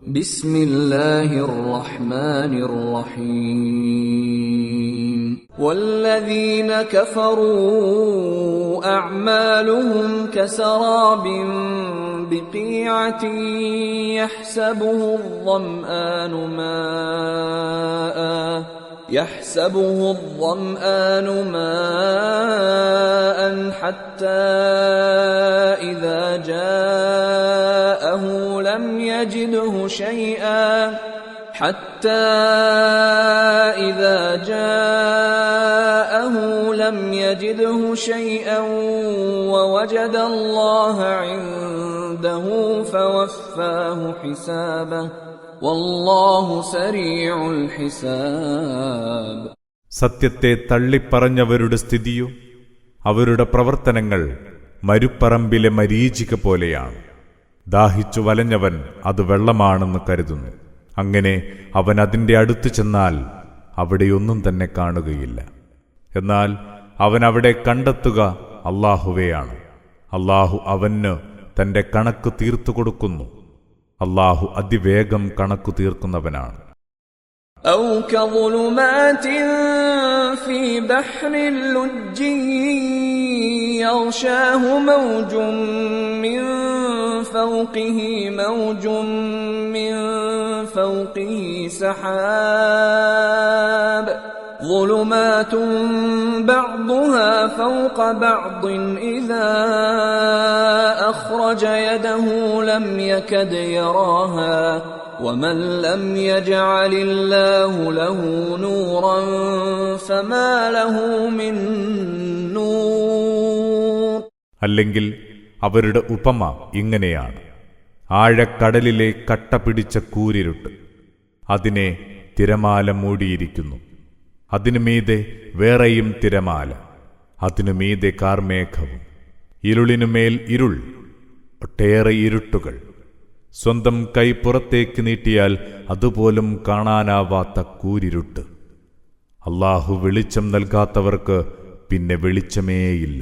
بسم الله الرحمن الرحيم والذين كفروا أعمالهم كسراب بقيعة يحسبه الظمآن ماء حتى إذا جاءه لم يجده شيئا ووجد الله عنده فوفاه حسابه والله سريع الحساب. സത്യത്തെ തള്ളിപ്പറഞ്ഞവരുടെ സ്ഥിതിയോ അവരുടെ പ്രവർത്തനങ്ങൾ മരുപ്പറമ്പിലെ മരീചിക പോലെയാണ്. ദാഹിച്ചു വലഞ്ഞവൻ അത് വെള്ളമാണെന്ന് കരുതുന്നു. അങ്ങനെ അവൻ അതിന്റെ അടുത്ത് ചെന്നാൽ അവിടെയൊന്നും തന്നെ കാണുകയില്ല. എന്നാൽ അവൻ അവിടെ കണ്ടെത്തുക അല്ലാഹുവെയാണ്. അല്ലാഹു അവന് തന്റെ കണക്ക് തീർത്തു കൊടുക്കുന്നു. അല്ലാഹു അതിവേഗം കണക്കു തീർക്കുന്നവനാണ്. أو كظلمات في بحر لجي يغشاه موج من فوقه موج من فوقه سحاب ظلمات بعضها فوق بعض إذا أخرج يده لم يكد يراها ومن لم يجعل الله له نورا فما له من نور. അല്ലെങ്കിൽ അവരുടെ ഉപമ ഇങ്ങനെയാണ്: ആഴക്കടലിലെ കട്ട പിടിച്ച കൂരിരുട്ട്, അതിനെ തിരമാല മൂടിയിരിക്കുന്നു. അതിനുമീതെ വേറെയും തിരമാല, അതിനുമീതെ കാർമേഘവും, ഇരുളിനുമേൽ ഇരുൾ, ഒട്ടേറെ ഇരുട്ടുകൾ. സ്വന്തം കൈ പുറത്തേക്ക് നീട്ടിയാൽ അതുപോലും കാണാനാവാത്ത കൂരിരുട്ട്. അല്ലാഹു വെളിച്ചം നൽകാത്തവർക്ക് പിന്നെ വെളിച്ചമേയില്ല.